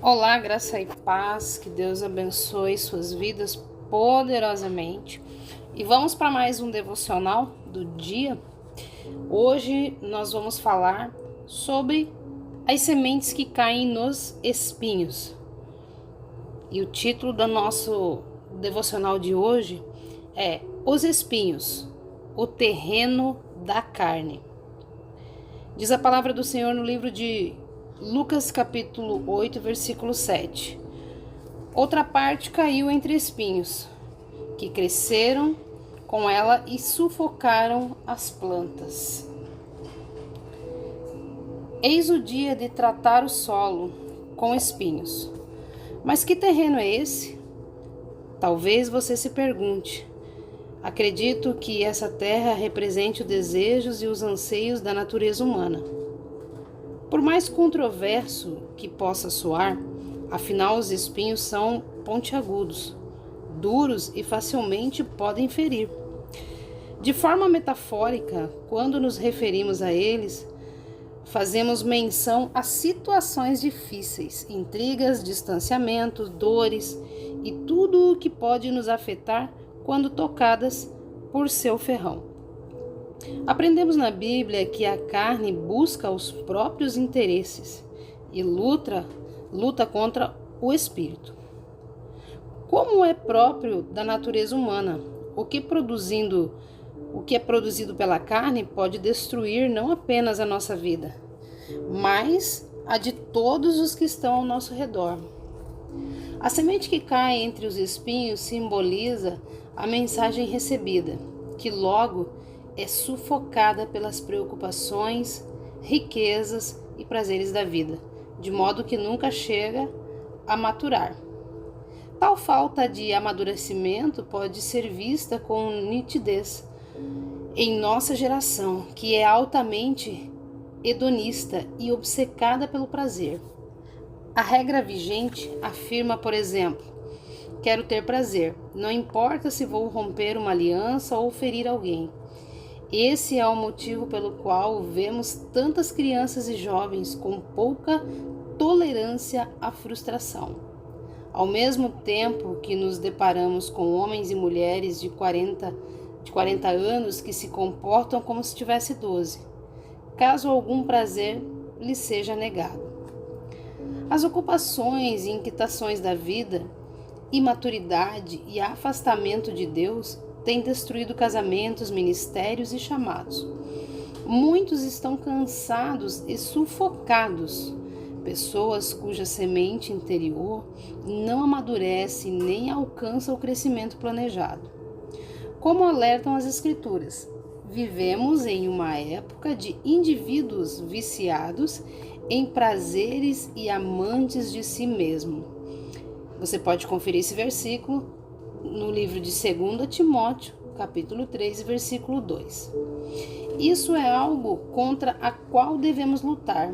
Olá, graça e paz, que Deus abençoe suas vidas poderosamente. E vamos para mais um devocional do dia. Hoje nós vamos falar sobre as sementes que caem nos espinhos. E o título do nosso devocional de hoje é Os Espinhos, o terreno da carne. Diz a palavra do Senhor no livro de Lucas capítulo 8, versículo 7. Outra parte caiu entre espinhos, que cresceram com ela e sufocaram as plantas. Eis o dia de tratar o solo com espinhos. Mas que terreno é esse? Talvez você se pergunte. Acredito que essa terra represente os desejos e os anseios da natureza humana. Por mais controverso que possa soar, afinal os espinhos são pontiagudos, duros e facilmente podem ferir. De forma metafórica, quando nos referimos a eles, fazemos menção a situações difíceis, intrigas, distanciamentos, dores e tudo o que pode nos afetar quando tocadas por seu ferrão. Aprendemos na Bíblia que a carne busca os próprios interesses e luta contra o espírito. Como é próprio da natureza humana, o que é produzido pela carne pode destruir não apenas a nossa vida, mas a de todos os que estão ao nosso redor. A semente que cai entre os espinhos simboliza a mensagem recebida, que logo é sufocada pelas preocupações, riquezas e prazeres da vida, de modo que nunca chega a maturar. Tal falta de amadurecimento pode ser vista com nitidez em nossa geração, que é altamente hedonista e obcecada pelo prazer. A regra vigente afirma, por exemplo, quero ter prazer, não importa se vou romper uma aliança ou ferir alguém. Esse é o motivo pelo qual vemos tantas crianças e jovens com pouca tolerância à frustração. Ao mesmo tempo que nos deparamos com homens e mulheres de 40 anos que se comportam como se tivesse 12, caso algum prazer lhes seja negado. As ocupações e inquietações da vida, imaturidade e afastamento de Deus têm destruído casamentos, ministérios e chamados. Muitos estão cansados e sufocados. Pessoas cuja semente interior não amadurece nem alcança o crescimento planejado. Como alertam as Escrituras, vivemos em uma época de indivíduos viciados em prazeres e amantes de si mesmo. Você pode conferir esse versículo no livro de 2 Timóteo, capítulo 3, versículo 2. Isso é algo contra a qual devemos lutar.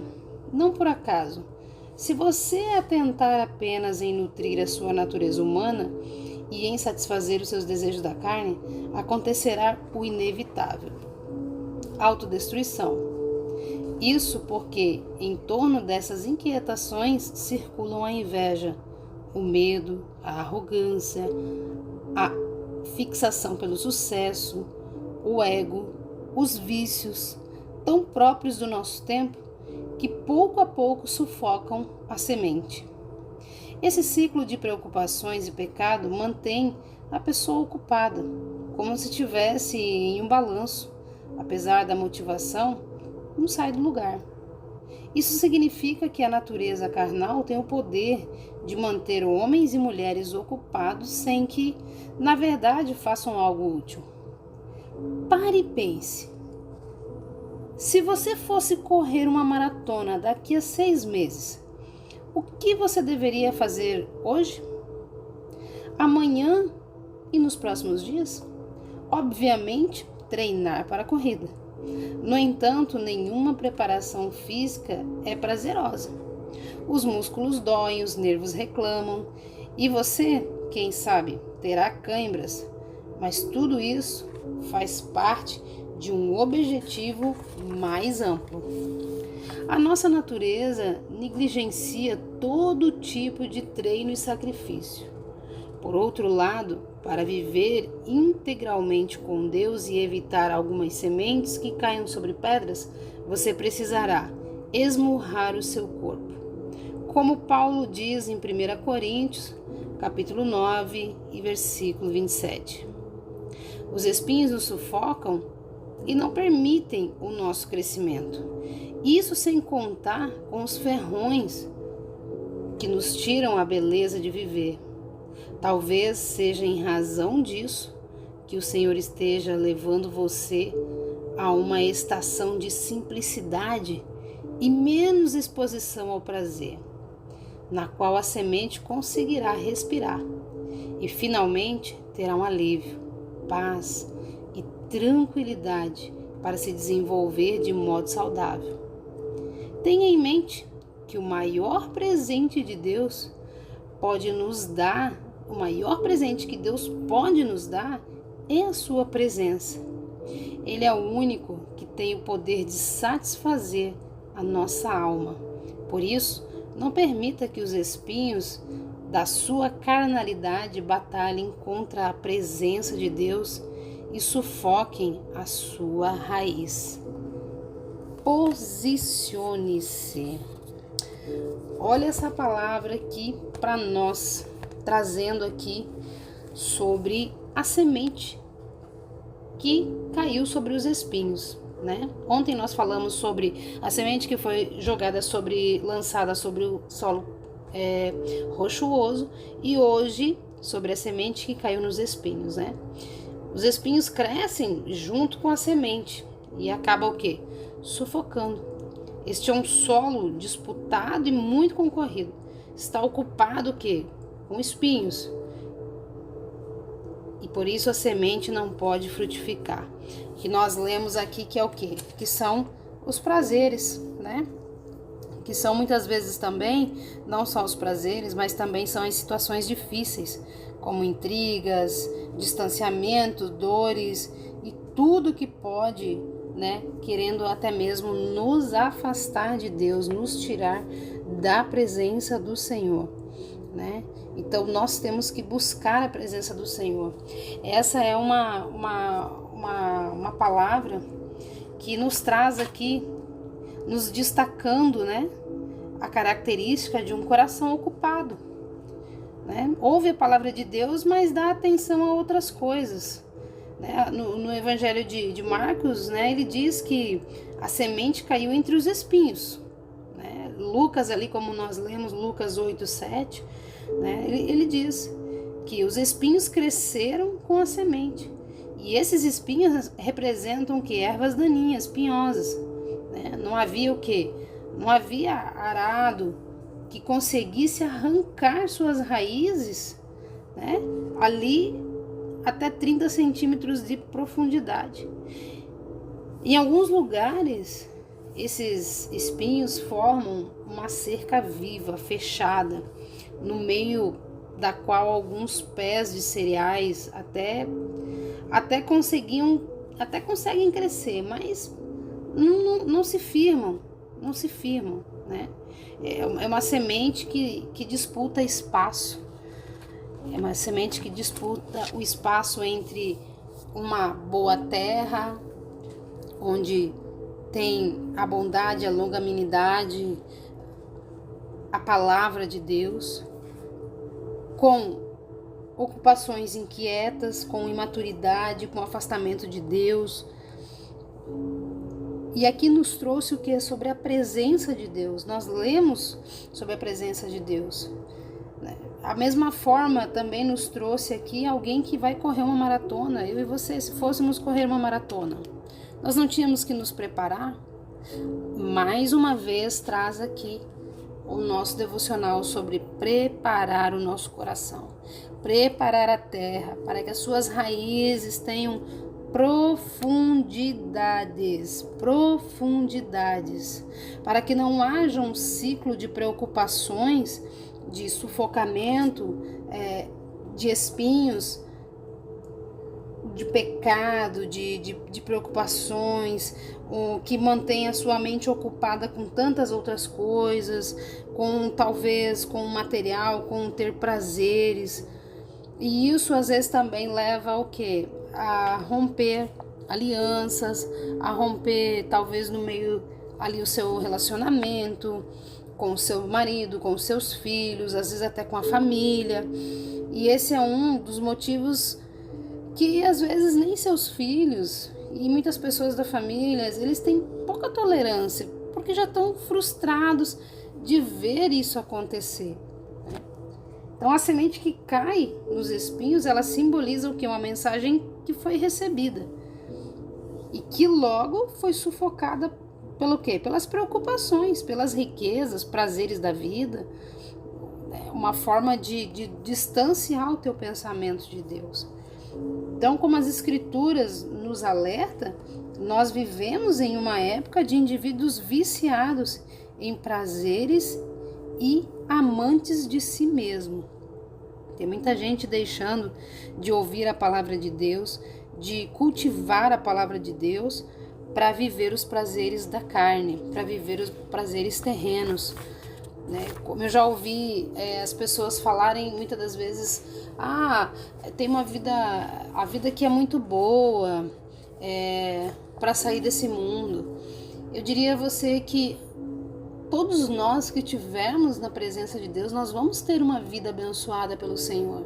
Não por acaso. Se você atentar apenas em nutrir a sua natureza humana e em satisfazer os seus desejos da carne, acontecerá o inevitável: autodestruição. Isso porque em torno dessas inquietações circulam a inveja, o medo, a arrogância, a fixação pelo sucesso, o ego, os vícios, tão próprios do nosso tempo, que pouco a pouco sufocam a semente. Esse ciclo de preocupações e pecado mantém a pessoa ocupada, como se estivesse em um balanço. Apesar da motivação, não sai do lugar. Isso significa que a natureza carnal tem o poder de manter homens e mulheres ocupados sem que, na verdade, façam algo útil. Pare e pense. Se você fosse correr uma maratona daqui a 6 meses, o que você deveria fazer hoje, amanhã e nos próximos dias? Obviamente, treinar para a corrida. No entanto, nenhuma preparação física é prazerosa. Os músculos doem, os nervos reclamam e você, quem sabe, terá cãibras. Mas tudo isso faz parte de um objetivo mais amplo. A nossa natureza negligencia todo tipo de treino e sacrifício. Por outro lado, para viver integralmente com Deus e evitar algumas sementes que caiam sobre pedras, você precisará esmurrar o seu corpo. Como Paulo diz em 1 Coríntios, capítulo 9 e versículo 27. Os espinhos nos sufocam e não permitem o nosso crescimento. Isso sem contar com os ferrões que nos tiram a beleza de viver. Talvez seja em razão disso que o Senhor esteja levando você a uma estação de simplicidade e menos exposição ao prazer, na qual a semente conseguirá respirar e finalmente terá um alívio, paz e tranquilidade para se desenvolver de modo saudável. Tenha em mente que o maior presente que Deus pode nos dar é a sua presença. Ele é o único que tem o poder de satisfazer a nossa alma. Por isso, não permita que os espinhos da sua carnalidade batalhem contra a presença de Deus e sufoquem a sua raiz. Posicione-se. Olha essa palavra aqui para nós, trazendo aqui sobre a semente que caiu sobre os espinhos, né? Ontem nós falamos sobre a semente que foi lançada sobre o solo rochoso, e hoje sobre a semente que caiu nos espinhos, né? Os espinhos crescem junto com a semente e acaba o quê? Sufocando. Este é um solo disputado e muito concorrido. Está ocupado o quê? Com espinhos. E por isso a semente não pode frutificar. Que nós lemos aqui que é o quê? Que são os prazeres, né? Que são muitas vezes também, não só os prazeres, mas também são as situações difíceis, como intrigas, distanciamento, dores e tudo que pode, né, querendo até mesmo nos afastar de Deus, nos tirar da presença do Senhor, né? Então nós temos que buscar a presença do Senhor. Essa é uma palavra que nos traz aqui, nos destacando, né, a característica de um coração ocupado, né? Ouve a palavra de Deus, mas dá atenção a outras coisas, né? No Evangelho de Marcos, né, ele diz que a semente caiu entre os espinhos, né? Lucas, ali como nós lemos, Lucas 8:7, né, ele diz que os espinhos cresceram com a semente. E esses espinhos representam o que? Ervas daninhas, pinhosas, né? Não havia o quê? Não havia arado que conseguisse arrancar suas raízes, né, ali até 30 centímetros de profundidade. Em alguns lugares, esses espinhos formam uma cerca viva, fechada, no meio da qual alguns pés de cereais até conseguem crescer, mas não se firmam, né? É uma semente que disputa espaço. É uma semente que disputa o espaço entre uma boa terra, onde tem a bondade, a longanimidade, a palavra de Deus, com ocupações inquietas, com imaturidade, com afastamento de Deus. E aqui nos trouxe o que é sobre a presença de Deus. Nós lemos sobre a presença de Deus. A mesma forma também nos trouxe aqui alguém que vai correr uma maratona. Eu e você, se fôssemos correr uma maratona, nós não tínhamos que nos preparar? Mais uma vez traz aqui o nosso devocional sobre preparar o nosso coração, preparar a terra para que as suas raízes tenham profundidades, para que não haja um ciclo de preocupações, de sufocamento, de espinhos, de pecado, de preocupações, que mantém a sua mente ocupada com tantas outras coisas, talvez com o material, com ter prazeres. E isso às vezes também leva ao quê? A romper alianças, a romper talvez no meio ali o seu relacionamento com o seu marido, com os seus filhos, às vezes até com a família. E esse é um dos motivos que às vezes nem seus filhos e muitas pessoas da família, eles têm pouca tolerância, porque já estão frustrados de ver isso acontecer. Então a semente que cai nos espinhos, ela simboliza o que? Uma mensagem que foi recebida e que logo foi sufocada pelo quê? Pelas preocupações, pelas riquezas, prazeres da vida, uma forma de distanciar o teu pensamento de Deus. Então, como as escrituras nos alertam, nós vivemos em uma época de indivíduos viciados em prazeres e amantes de si mesmo. Tem muita gente deixando de ouvir a palavra de Deus, de cultivar a palavra de Deus para viver os prazeres da carne, para viver os prazeres terrenos. Como eu já ouvi as pessoas falarem muitas das vezes, tem a vida que é muito boa para sair desse mundo. Eu diria a você que todos nós que estivermos na presença de Deus, nós vamos ter uma vida abençoada pelo Senhor,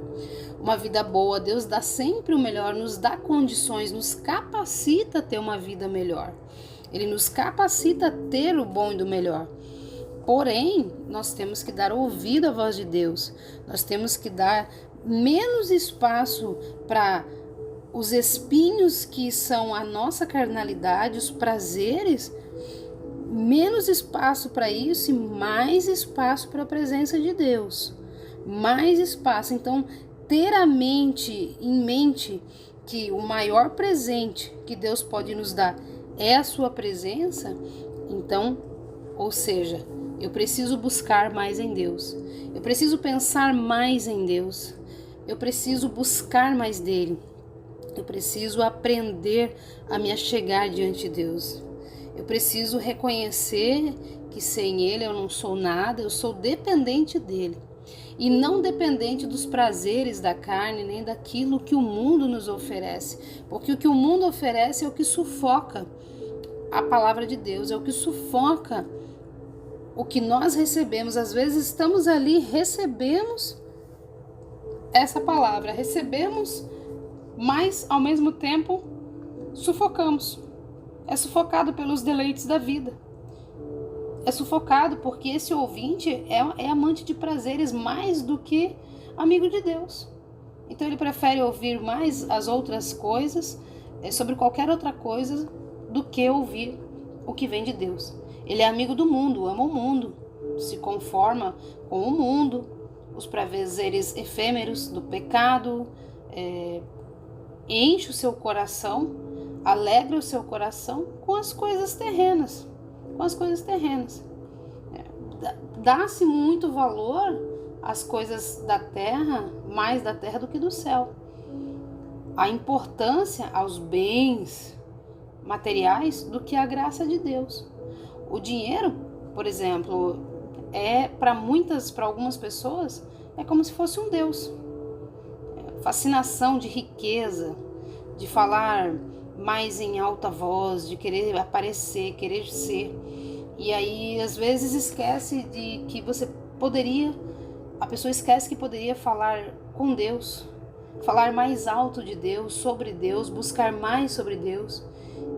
uma vida boa. Deus dá sempre o melhor, nos dá condições, nos capacita a ter uma vida melhor. Ele nos capacita a ter o bom e do melhor. Porém, nós temos que dar ouvido à voz de Deus. Nós temos que dar menos espaço para os espinhos que são a nossa carnalidade, os prazeres, menos espaço para isso e mais espaço para a presença de Deus. Mais espaço. Então, ter em mente que o maior presente que Deus pode nos dar é a sua presença, então, ou seja, eu preciso buscar mais em Deus. Eu preciso pensar mais em Deus. Eu preciso buscar mais dele. Eu preciso aprender a me achegar diante de Deus. Eu preciso reconhecer que sem ele eu não sou nada, eu sou dependente dele. E não dependente dos prazeres da carne, nem daquilo que o mundo nos oferece. Porque o que o mundo oferece é o que sufoca a palavra de Deus, é o que sufoca o que nós recebemos. Às vezes estamos ali, recebemos essa palavra, recebemos, mas ao mesmo tempo sufocamos. É sufocado pelos deleites da vida. É sufocado porque esse ouvinte é amante de prazeres mais do que amigo de Deus. Então ele prefere ouvir mais as outras coisas, sobre qualquer outra coisa, do que ouvir o que vem de Deus. Ele é amigo do mundo, ama o mundo, se conforma com o mundo, os prazeres efêmeros do pecado, enche o seu coração, alegra o seu coração com as coisas terrenas. Dá-se muito valor às coisas da terra, mais da terra do que do céu. A importância aos bens materiais do que a graça de Deus. O dinheiro, por exemplo, para algumas pessoas, é como se fosse um Deus. Fascinação de riqueza, de falar mais em alta voz, de querer aparecer, querer ser. E aí, às vezes, esquece de que a pessoa esquece que poderia falar com Deus, falar mais alto de Deus, sobre Deus, buscar mais sobre Deus.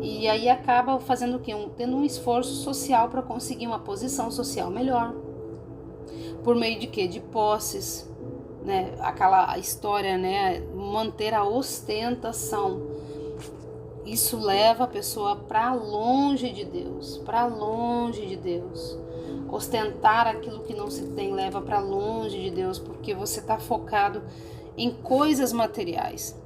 E aí acaba fazendo o quê? Tendo um esforço social para conseguir uma posição social melhor. Por meio de quê? De posses, aquela história, manter a ostentação. Isso leva a pessoa para longe de Deus, Ostentar aquilo que não se tem leva para longe de Deus, porque você está focado em coisas materiais.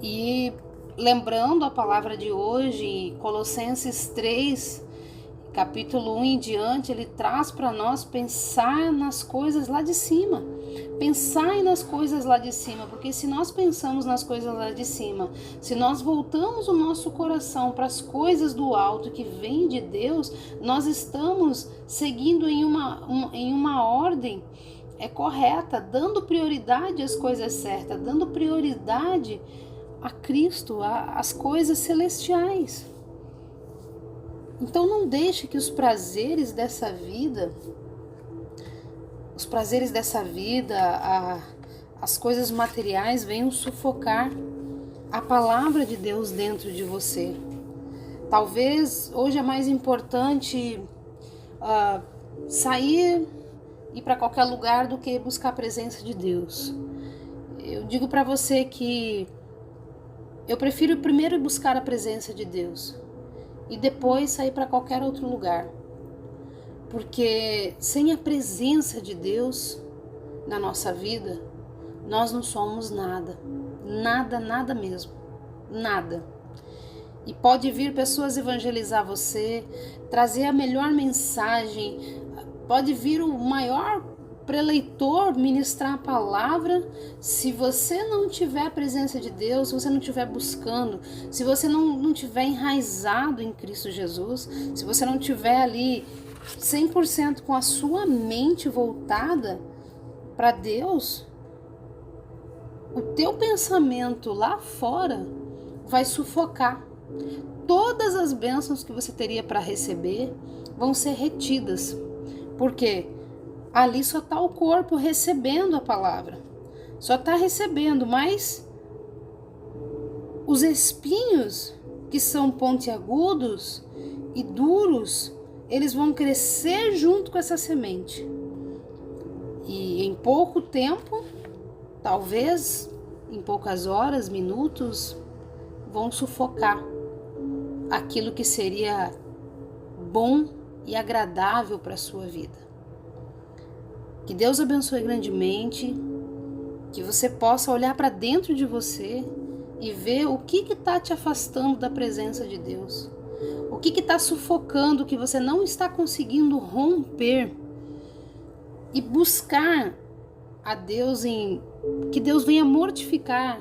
E lembrando a palavra de hoje, Colossenses 3, capítulo 1 em diante, ele traz para nós pensar nas coisas lá de cima. Pensar nas coisas lá de cima, porque se nós pensamos nas coisas lá de cima, se nós voltamos o nosso coração para as coisas do alto que vem de Deus, nós estamos seguindo em uma ordem correta, dando prioridade às coisas certas, dando prioridade a Cristo, às coisas celestiais. Então não deixe que os prazeres dessa vida, as coisas materiais venham sufocar a palavra de Deus dentro de você. Talvez hoje é mais importante sair e ir para qualquer lugar do que buscar a presença de Deus. Eu digo para você que eu prefiro primeiro buscar a presença de Deus e depois sair para qualquer outro lugar. Porque sem a presença de Deus na nossa vida, nós não somos nada. Nada, nada mesmo. Nada. E pode vir pessoas evangelizar você, trazer a melhor mensagem, pode vir o maior preleitor ministrar a palavra. Se você não tiver a presença de Deus, se você não estiver buscando, se você não tiver enraizado em Cristo Jesus, se você não tiver ali 100% com a sua mente voltada para Deus, o teu pensamento lá fora vai sufocar. Todas as bênçãos que você teria para receber vão ser retidas. Por quê? Ali só está o corpo recebendo a palavra. Só está recebendo, mas os espinhos que são pontiagudos e duros, eles vão crescer junto com essa semente. E em pouco tempo, talvez em poucas horas, minutos, vão sufocar aquilo que seria bom e agradável para a sua vida. Que Deus abençoe grandemente, que você possa olhar para dentro de você e ver o que está te afastando da presença de Deus. O que está sufocando, que você não está conseguindo romper, e buscar a Deus que Deus venha mortificar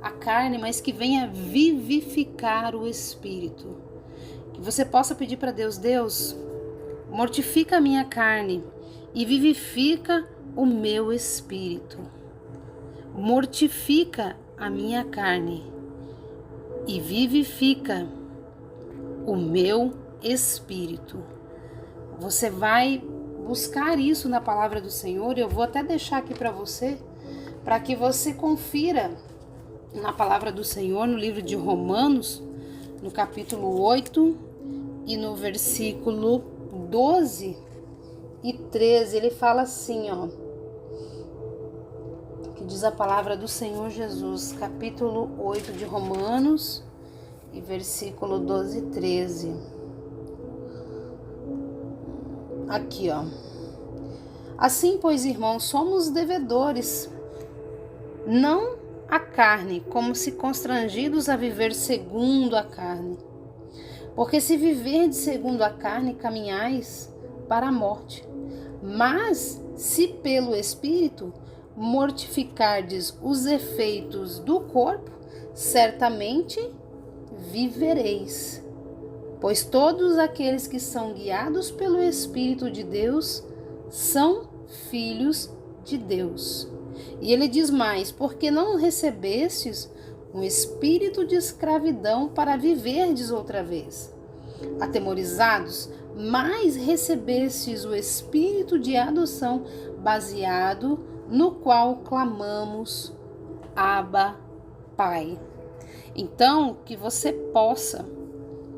a carne, mas que venha vivificar o espírito. Que você possa pedir para Deus: Deus, mortifica a minha carne e vivifica o meu espírito. Mortifica a minha carne e vivifica o meu espírito. Você vai buscar isso na palavra do Senhor. Eu vou até deixar aqui para você, para que você confira na palavra do Senhor, no livro de Romanos, no capítulo 8 e no versículo 12 e 13, ele fala assim, que diz a palavra do Senhor Jesus, capítulo 8 de Romanos e versículo 12 e 13. Aqui, Assim, pois, irmãos, somos devedores, não a carne, como se constrangidos a viver segundo a carne. Porque se viverdes segundo a carne, caminhais para a morte. Mas se pelo Espírito mortificardes os efeitos do corpo, certamente vivereis. Pois todos aqueles que são guiados pelo Espírito de Deus são filhos de Deus. E ele diz mais: porque não recebestes um espírito de escravidão para viverdes outra vez atemorizados, mas recebestes o espírito de adoção, baseado no qual clamamos: Abba, Pai. Então, que você possa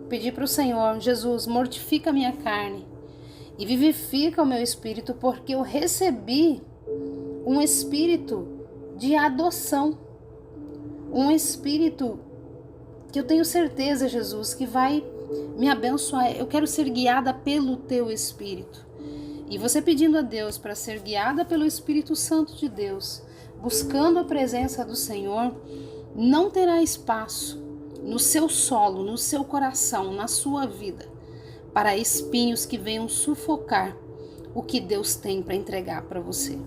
pedir para o Senhor: Jesus, mortifica a minha carne e vivifica o meu espírito, porque eu recebi um espírito de adoção, um espírito que eu tenho certeza, Jesus, que vai me abençoar. Eu quero ser guiada pelo teu Espírito. E você pedindo a Deus para ser guiada pelo Espírito Santo de Deus, buscando a presença do Senhor, não terá espaço no seu solo, no seu coração, na sua vida, para espinhos que venham sufocar o que Deus tem para entregar para você.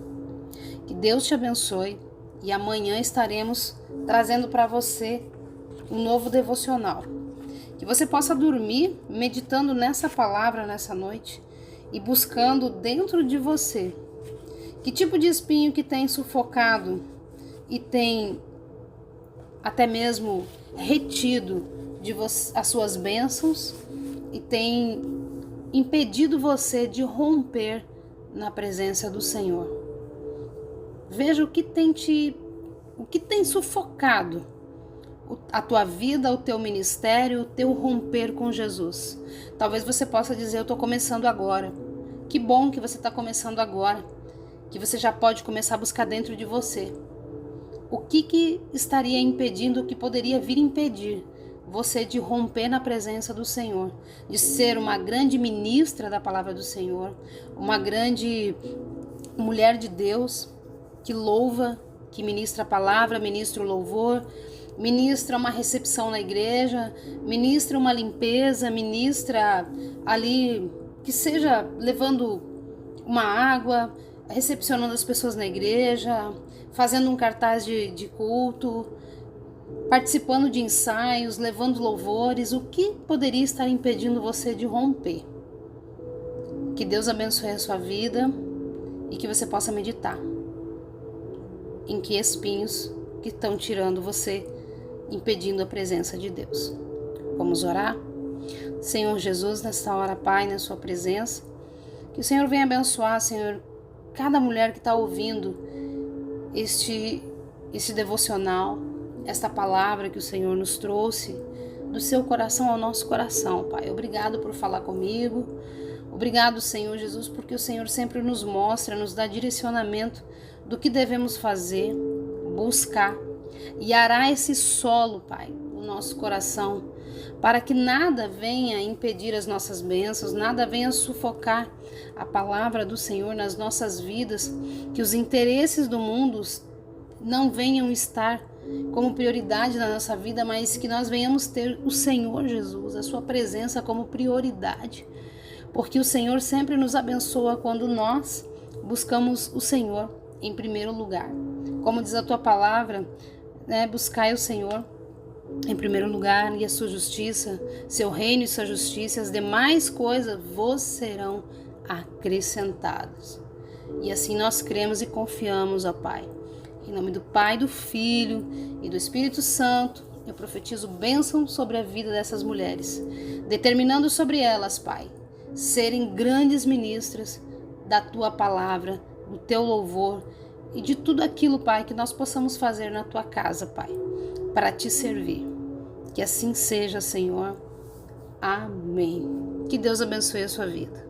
Que Deus te abençoe e amanhã estaremos trazendo para você um novo devocional. Que você possa dormir meditando nessa palavra nessa noite e buscando dentro de você que tipo de espinho que tem sufocado e tem até mesmo retido de você, as suas bênçãos e tem impedido você de romper na presença do Senhor. Veja o que tem sufocado a tua vida, o teu ministério, o teu romper com Jesus. Talvez você possa dizer, eu estou começando agora. Que bom que você está começando agora, que você já pode começar a buscar dentro de você. O que estaria impedindo, o que poderia vir impedir você de romper na presença do Senhor, de ser uma grande ministra da palavra do Senhor, uma grande mulher de Deus que louva, que ministra a palavra, ministra o louvor, ministra uma recepção na igreja, ministra uma limpeza, ministra ali, que seja levando uma água, recepcionando as pessoas na igreja, fazendo um cartaz de culto, participando de ensaios, levando louvores. O que poderia estar impedindo você de romper? Que Deus abençoe a sua vida e que você possa meditar em que espinhos que estão tirando você, impedindo a presença de Deus. Vamos orar? Senhor Jesus, nesta hora, Pai, na sua presença, que o Senhor venha abençoar, Senhor, cada mulher que está ouvindo este devocional, esta palavra que o Senhor nos trouxe do seu coração ao nosso coração, Pai. Obrigado por falar comigo. Obrigado, Senhor Jesus, porque o Senhor sempre nos mostra, nos dá direcionamento do que devemos fazer, buscar e arar esse solo, Pai, no nosso coração, para que nada venha impedir as nossas bênçãos, nada venha sufocar a palavra do Senhor nas nossas vidas, que os interesses do mundo não venham estar como prioridade na nossa vida, mas que nós venhamos ter o Senhor Jesus, a sua presença como prioridade, porque o Senhor sempre nos abençoa quando nós buscamos o Senhor em primeiro lugar. Como diz a tua palavra, buscai o Senhor em primeiro lugar e a sua justiça, seu reino e sua justiça, as demais coisas vos serão acrescentadas. E assim nós cremos e confiamos, ó Pai. Em nome do Pai, do Filho e do Espírito Santo, eu profetizo bênção sobre a vida dessas mulheres, determinando sobre elas, Pai, serem grandes ministras da tua palavra, do teu louvor e de tudo aquilo, Pai, que nós possamos fazer na tua casa, Pai, para te servir. Que assim seja, Senhor. Amém. Que Deus abençoe a sua vida.